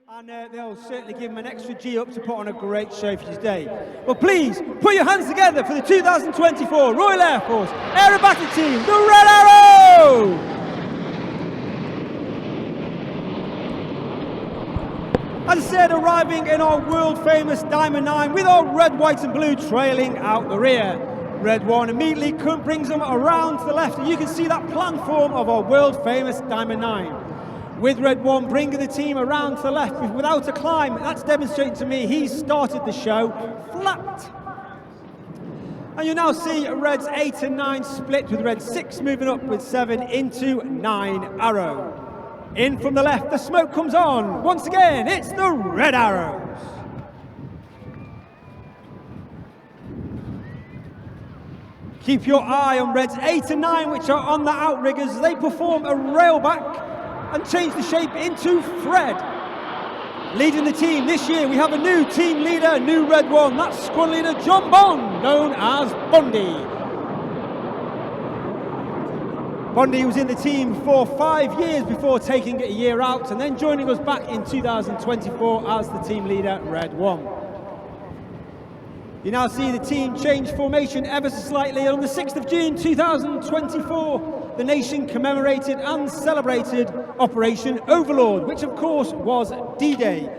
And they'll certainly give them an extra G up to put on a great show for you today. Well, please put your hands together for the 2024 Royal Air Force Aerobatic team, the Red Arrow! As I said, arriving in our world famous Diamond 9 with our red, white and blue trailing out the rear. Red 1 immediately brings them around to the left, and you can see that plan form of our world famous Diamond 9. With Red 1 bringing the team around to the left without a climb. That's demonstrating to me he's started the show flat. And you now see Reds 8 and 9 split, with Red 6 moving up with 7 into 9 Arrow. In from the left, the smoke comes on. Once again, it's the Red Arrows. Keep your eye on Reds 8 and 9, which are on the outriggers as they perform a railback and change the shape into Fred. Leading the team this year, we have a new team leader, new Red 1. That's squad leader John Bond, known as Bondi. Bondi was in the team for 5 years before taking a year out and then joining us back in 2024 as the team leader, Red 1. You now see the team change formation ever so slightly. On the 6th of June 2024, the nation commemorated and celebrated Operation Overlord, which of course was D-Day.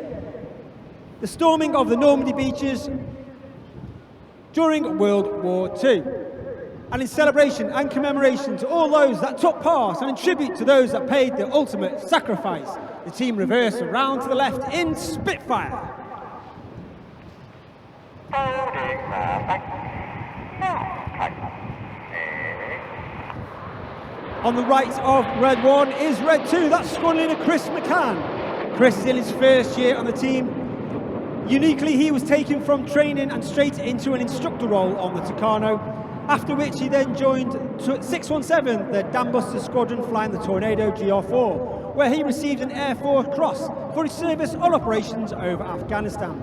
The storming of the Normandy beaches during World War II. And in celebration and commemoration to all those that took part and in tribute to those that paid the ultimate sacrifice, the team reversed around to the left in Spitfire. On the right of Red 1 is Red 2, that's squad leader Chris McCann. Chris is in his first year on the team. Uniquely, he was taken from training and straight into an instructor role on the Tucano, after which he then joined 617, the Dambuster Squadron, flying the Tornado GR4, where he received an Air Force Cross for his service on operations over Afghanistan.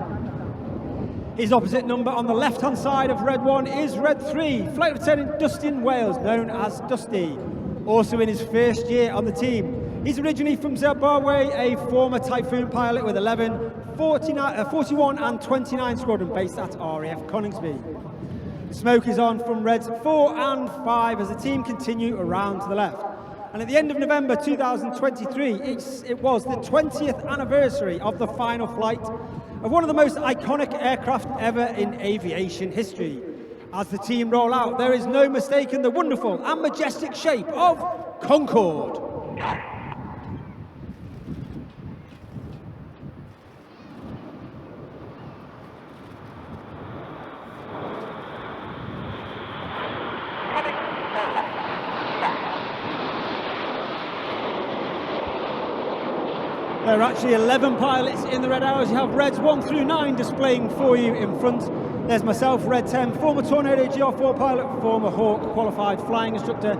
His opposite number on the left-hand side of Red 1 is Red 3, Flight Lieutenant Dustin Wales, known as Dusty. Also in his first year on the team. He's originally from Zimbabwe, a former Typhoon pilot with 11, 41 and 29 squadron based at RAF Coningsby. The smoke is on from Reds 4 and 5 as the team continue around to the left. And at the end of November 2023, it was the 20th anniversary of the final flight of one of the most iconic aircraft ever in aviation history. As the team roll out, there is no mistaking the wonderful and majestic shape of Concorde. There are actually 11 pilots in the Red Arrows. You have Reds 1 through 9 displaying for you in front. There's myself, Red 10, former Tornado GR4 pilot, former Hawk qualified flying instructor.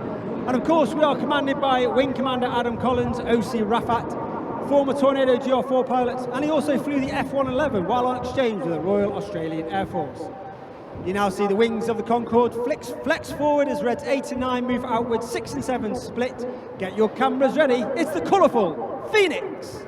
And of course, we are commanded by Wing Commander Adam Collins, OC Rafat, former Tornado GR4 pilot, and he also flew the F-111 while on exchange with the Royal Australian Air Force. You now see the wings of the Concorde flex forward as Reds 8 and 9 move outwards, 6 and 7 split. Get your cameras ready, it's the colourful Phoenix.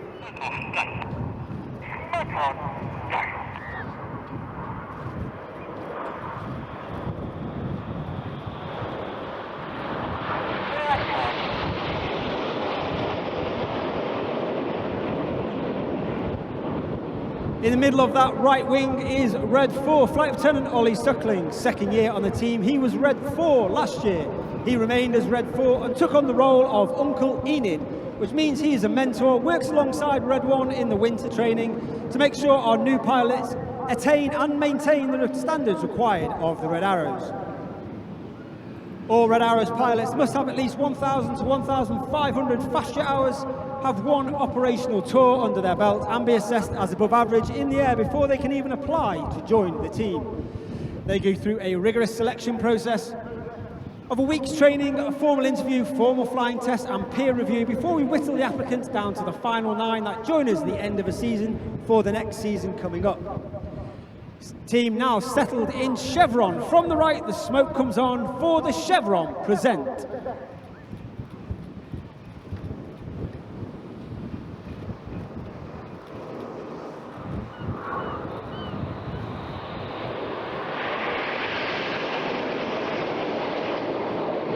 In the middle of that right wing is Red 4, Flight Lieutenant Ollie Suckling, second year on the team. He was Red 4 last year. He remained as Red 4 and took on the role of Uncle Enid, which means he is a mentor, works alongside Red 1 in the winter training to make sure our new pilots attain and maintain the standards required of the Red Arrows. All Red Arrows pilots must have at least 1,000 to 1,500 fast jet hours, have one operational tour under their belt and be assessed as above average in the air before they can even apply to join the team. They go through a rigorous selection process of a week's training, a formal interview, formal flying test and peer review before we whittle the applicants down to the final 9 that join us at the end of a season for the next season coming up. Team now settled in chevron. From the right, the smoke comes on for the chevron present.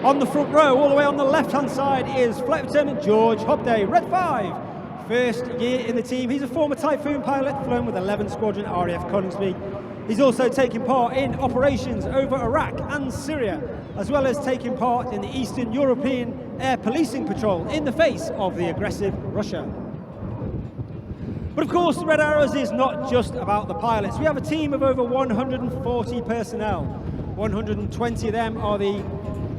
On the front row, all the way on the left-hand side, is Flight Lieutenant George Hobday, Red 5. First year in the team. He's a former Typhoon pilot, flown with 11 Squadron RAF Coningsby. He's also taken part in operations over Iraq and Syria, as well as taking part in the Eastern European Air Policing Patrol in the face of the aggressive Russia. But of course, the Red Arrows is not just about the pilots. We have a team of over 140 personnel. 120 of them are the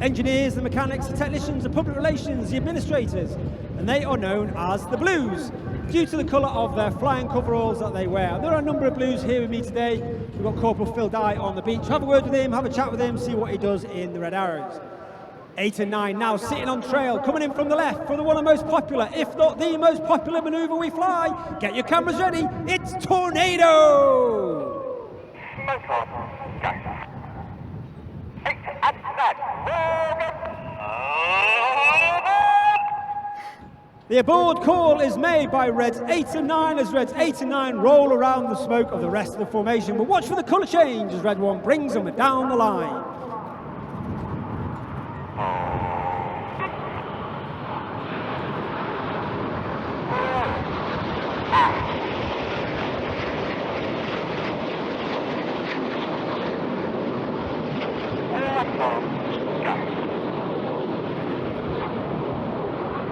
engineers, the mechanics, the technicians, the public relations, the administrators, and they are known as the Blues, due to the colour of their flying coveralls that they wear. There are a number of Blues here with me today. We've got Corporal Phil Dye on the beach. Have a word with him, have a chat with him, see what he does in the Red Arrows. 8 and 9 now sitting on trail, coming in from the left for the one of the most popular, if not the most popular manoeuvre we fly. Get your cameras ready, it's Tornado! The aboard call is made by Reds 8 and 9 as Reds 8 and 9 roll around the smoke of the rest of the formation. But watch for the colour change as Red 1 brings them down the line.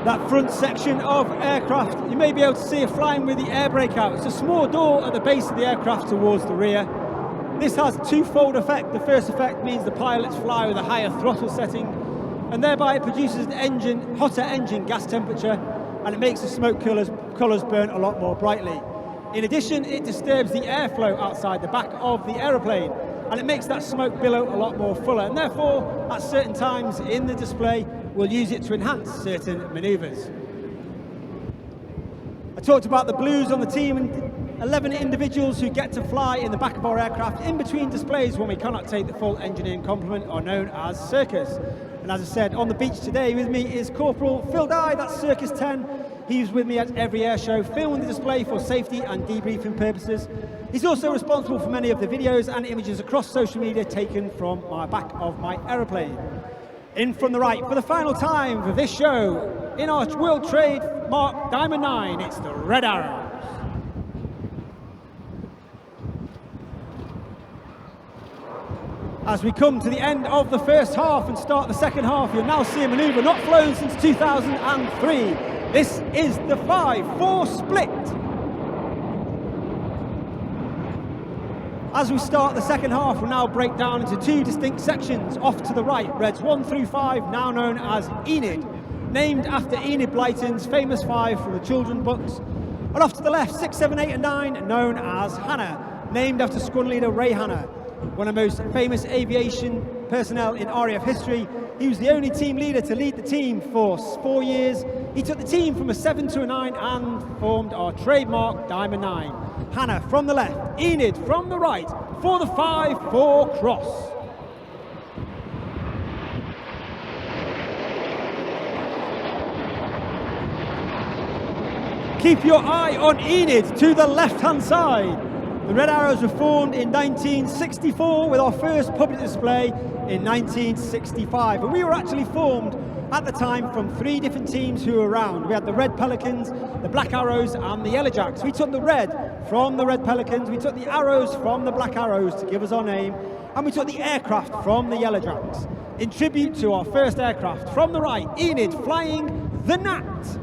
That front section of aircraft, you may be able to see it flying with the air brake out. It's a small door at the base of the aircraft towards the rear. This has a twofold effect. The first effect means the pilots fly with a higher throttle setting, and thereby it produces an hotter engine gas temperature, and it makes the smoke colours burn a lot more brightly. In addition, it disturbs the airflow outside the back of the aeroplane, and it makes that smoke billow a lot more fuller, and therefore at certain times in the display we'll use it to enhance certain manoeuvres. I talked about the Blues on the team, and 11 individuals who get to fly in the back of our aircraft in between displays when we cannot take the full engineering complement are known as Circus. And as I said, on the beach today with me is Corporal Phil Dye, that's Circus 10. He's with me at every air show, filming the display for safety and debriefing purposes. He's also responsible for many of the videos and images across social media taken from my back of my aeroplane. In from the right, for the final time for this show, in our World Trade Mark Diamond 9, it's the Red Arrows. As we come to the end of the first half and start the second half, you'll now see a manoeuvre not flown since 2003. This is the 5-4 split. As we start the second half, we'll now break down into two distinct sections. Off to the right, Reds 1 through 5, now known as Enid, named after Enid Blyton's famous 5 from the children's books. And off to the left, 6, 7, 8 and 9, known as Hannah, named after Squadron Leader Ray Hannah, one of the most famous aviation personnel in RAF history. He was the only team leader to lead the team for 4 years. He took the team from a 7 to a 9 and formed our trademark Diamond 9. Hannah from the left, Enid from the right for the 5-4 cross. Keep your eye on Enid to the left-hand side. The Red Arrows were formed in 1964 with our first public display in 1965. And we were actually formed at the time from 3 different teams who were around. We had the Red Pelicans, the Black Arrows and the Yellow Jacks. We took the red from the Red Pelicans, we took the arrows from the Black Arrows to give us our name, and we took the aircraft from the Yellow Jacks. In tribute to our first aircraft, from the right, Enid flying the Gnat.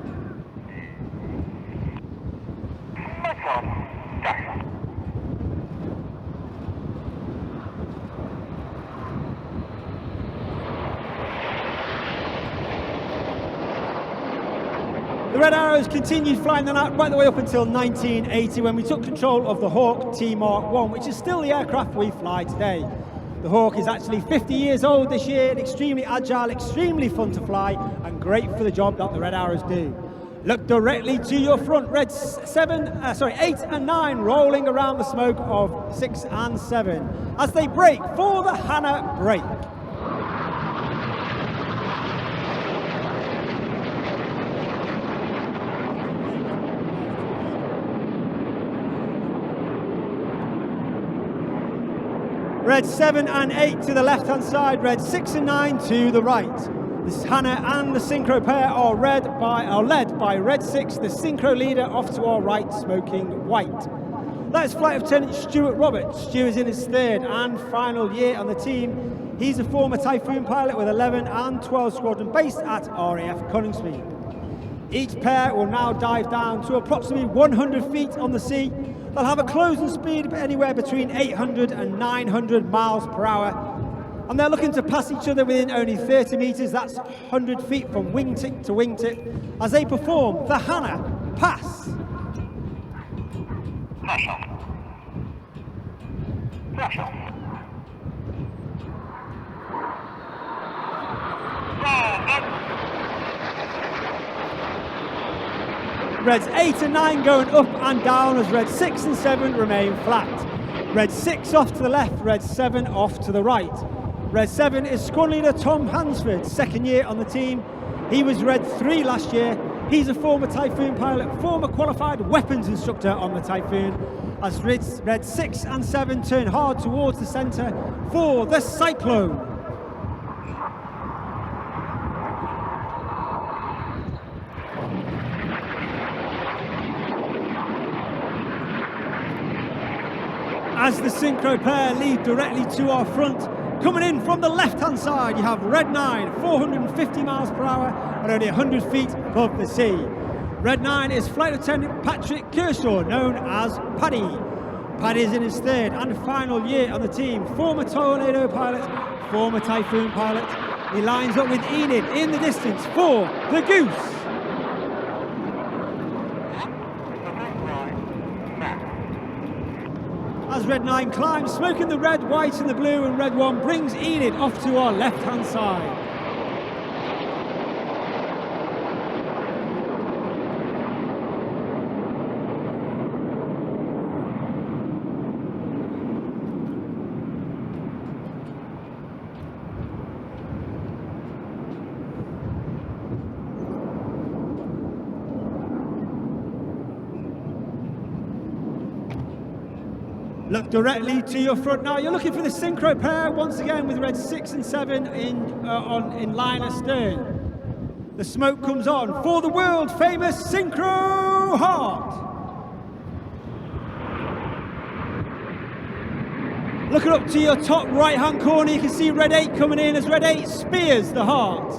The Red Arrows continued flying the Gnat right the way up until 1980 when we took control of the Hawk T Mark 1, which is still the aircraft we fly today. The Hawk is actually 50 years old this year, and extremely agile, extremely fun to fly, and great for the job that the Red Arrows do. Look directly to your front, Reds 8 and 9 rolling around the smoke of 6 and 7 as they break for the Hannah break. Red 7 and 8 to the left-hand side, Red 6 and 9 to the right. This Hannah and the synchro pair are led by Red 6, the synchro leader, off to our right, smoking white. That is Flight Lieutenant Stuart Roberts. Stuart is in his third and final year on the team. He's a former Typhoon pilot with 11 and 12 Squadron based at RAF Coningsby. Each pair will now dive down to approximately 100 feet on the sea. They'll have a closing speed of anywhere between 800 and 900 miles per hour. And they're looking to pass each other within only 30 metres, that's 100 feet from wingtip to wingtip, as they perform the Hannah pass. Flash off. Flash off. Reds 8 and 9 going up and down as Red 6 and 7 remain flat. Red 6 off to the left, Red 7 off to the right. Red 7 is squad leader Tom Hansford, second year on the team. He was Red 3 last year. He's a former Typhoon pilot, former qualified weapons instructor on the Typhoon. As Red 6 and 7 turn hard towards the centre for the Cyclone. As the synchro pair lead directly to our front, coming in from the left-hand side, you have Red 9, 450 miles per hour and only 100 feet above the sea. Red 9 is Flight Lieutenant Patrick Kershaw, known as Paddy. Paddy is in his third and final year on the team, former Tornado pilot, former Typhoon pilot. He lines up with Enid in the distance for the Goose. As Red 9 climbs, smoking the red, white and the blue, and Red 1 brings Enid off to our left-hand side. Look directly to your front now. You're looking for the synchro pair once again with Red 6 and 7 in line astern. The smoke comes on for the world famous Synchro Heart. Looking up to your top right hand corner, you can see Red 8 coming in as Red 8 spears the Heart.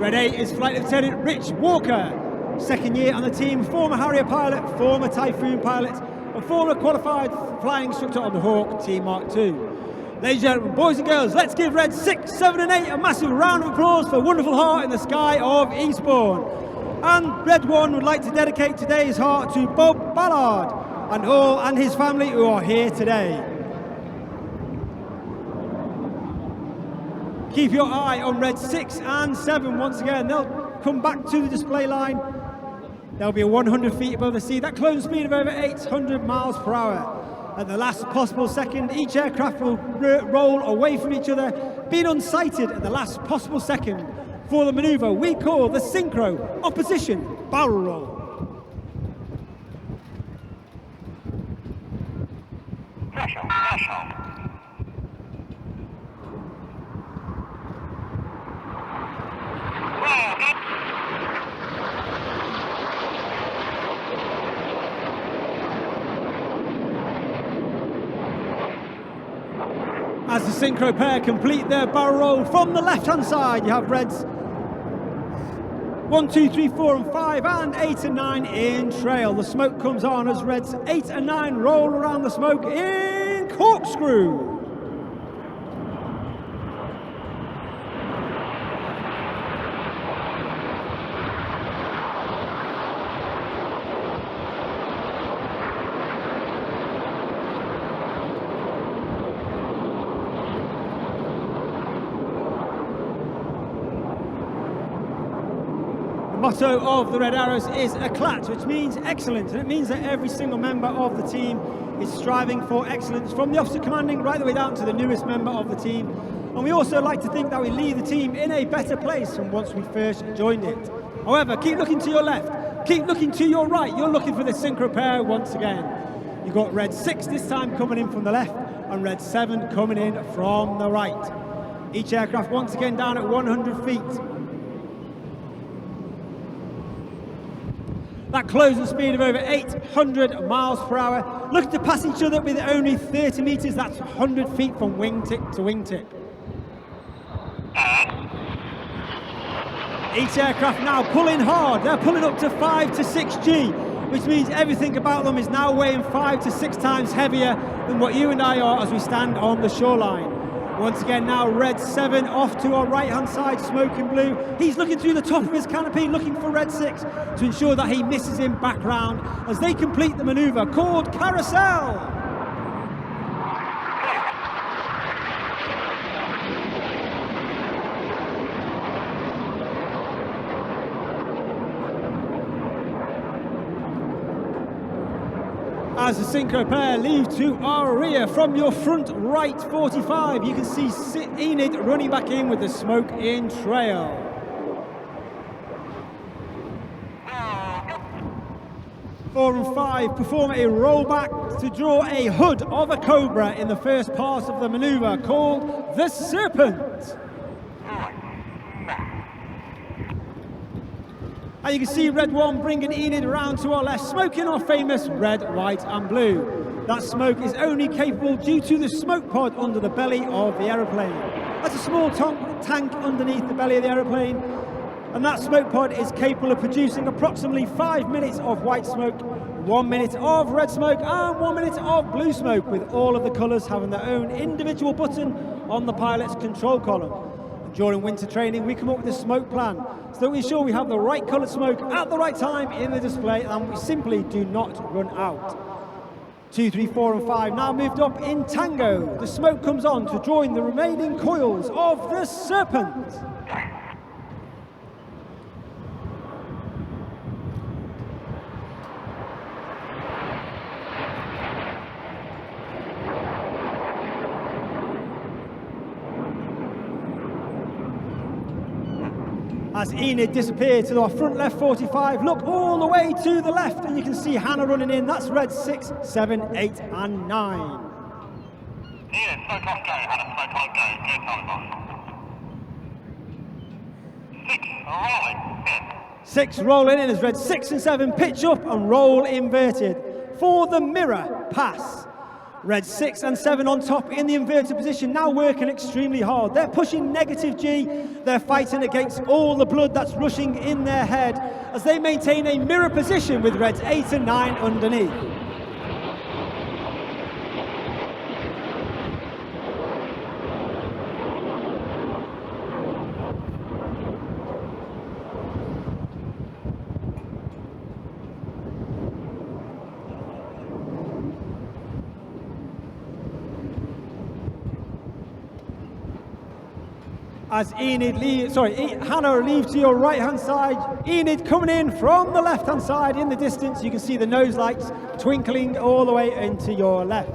Red 8 is Flight Lieutenant Rich Walker, second year on the team, former Harrier pilot, former Typhoon pilot, a former qualified flying instructor on the Hawk Team Mark II. Ladies and gentlemen, boys and girls, let's give Red 6, 7 and 8 a massive round of applause for Wonderful Heart in the Sky of Eastbourne. And Red 1 would like to dedicate today's heart to Bob Ballard and his family who are here today. Keep your eye on Red 6 and 7 once again. They'll come back to the display line. They'll be 100 feet above the sea. That closing speed of over 800 miles per hour. At the last possible second, each aircraft will roll away from each other, being unsighted at the last possible second for the manoeuvre we call the Synchro Opposition Barrel Roll. Pressure. As the synchro pair complete their barrel roll from the left-hand side, you have Reds 1, 2, 3, 4 and 5 and 8 and 9 in trail. The smoke comes on as Reds 8 and 9 roll around the smoke in corkscrew. The motto of the Red Arrows is Eclat, which means excellent, and it means that every single member of the team is striving for excellence, from the officer commanding right the way down to the newest member of the team. And we also like to think that we leave the team in a better place from once we first joined it. However, keep looking to your left, keep looking to your right. You're looking for the synchro pair once again. You've got Red 6 this time coming in from the left and Red 7 coming in from the right. Each aircraft once again down at 100 feet. That closing speed of over 800 miles per hour. Looking to pass each other with only 30 metres. That's 100 feet from wingtip to wingtip. Each aircraft now pulling hard. They're pulling up to 5 to 6G, which means everything about them is now weighing 5 to 6 times heavier than what you and I are as we stand on the shoreline. Once again now Red 7 off to our right hand side, smoking blue. He's looking through the top of his canopy looking for Red 6 to ensure that he misses him back round as they complete the manoeuvre called Carousel. As the synchro pair leave to our rear, from your front right 45, you can see Enid running back in with the smoke in trail. Four and 5 perform a rollback to draw a hood of a cobra in the first part of the manoeuvre called the Serpent. And you can see Red 1 bringing Enid around to our left, smoking our famous red, white and blue. That smoke is only capable due to the smoke pod under the belly of the aeroplane. That's a small tank underneath the belly of the aeroplane, and that smoke pod is capable of producing approximately 5 minutes of white smoke, 1 minute of red smoke and 1 minute of blue smoke, with all of the colours having their own individual button on the pilot's control column. During winter training, we come up with a smoke plan so that we ensure we have the right coloured smoke at the right time in the display and we simply do not run out. 2, 3, 4 and 5 now moved up in tango. The smoke comes on to join the remaining coils of the Serpent. As Enid disappears to our front left 45, look all the way to the left and you can see Hannah running in. That's Red 6, 7, 8 and 9. Enid, smoke off go, Hannah, smoke on go, good time. 6 rolling in as Red 6 and 7 pitch up and roll inverted for the mirror pass. Red 6 and 7 on top in the inverted position, now working extremely hard. They're pushing negative G. They're fighting against all the blood that's rushing in their head as they maintain a mirror position with Reds 8 and 9 underneath. As Hannah leaves to your right hand side, Enid coming in from the left hand side in the distance. You can see the nose lights twinkling all the way into your left.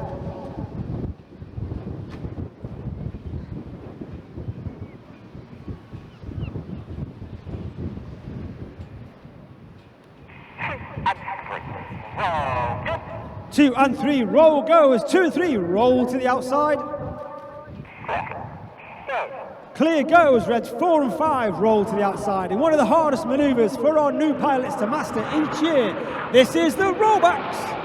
Two and 3 roll go as 2 and 3 roll to the outside. Clear go as Reds 4 and 5 roll to the outside in one of the hardest manoeuvres for our new pilots to master each year. This is the rollbacks.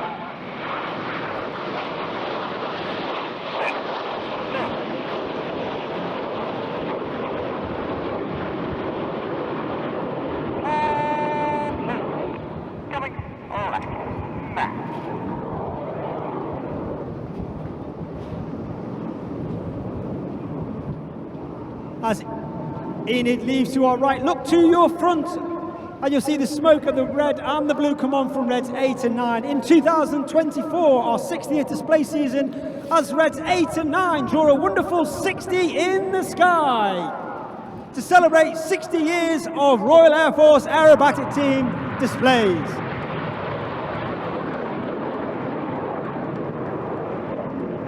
As Enid leaves to our right, look to your front and you'll see the smoke of the red and the blue come on from Reds 8 and 9. In 2024, our 60th display season, as Reds 8 and 9 draw a wonderful 60 in the sky to celebrate 60 years of Royal Air Force Aerobatic Team displays.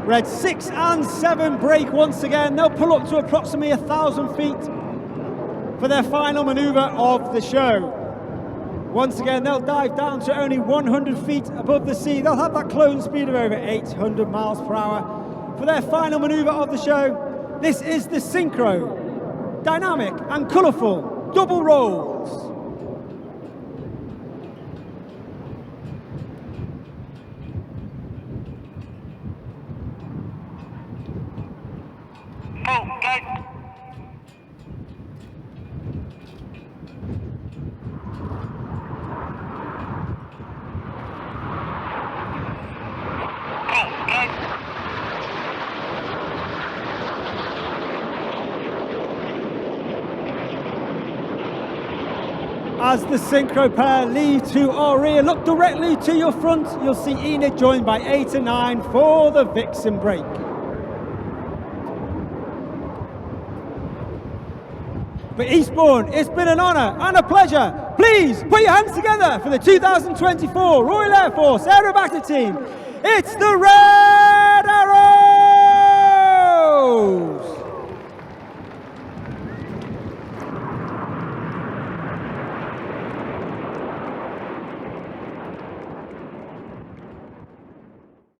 Red 6 and 7 break once again. They'll pull up to approximately 1,000 feet for their final manoeuvre of the show. Once again, they'll dive down to only 100 feet above the sea. They'll have that closing speed of over 800 miles per hour for their final manoeuvre of the show. This is the synchro, dynamic and colourful double rolls. as the synchro pair leave to our rear. Look directly to your front. You'll see Enid joined by 8 and 9 for the Vixen break. But Eastbourne, it's been an honour and a pleasure. Please put your hands together for the 2024 Royal Air Force Aerobatic team. It's the Red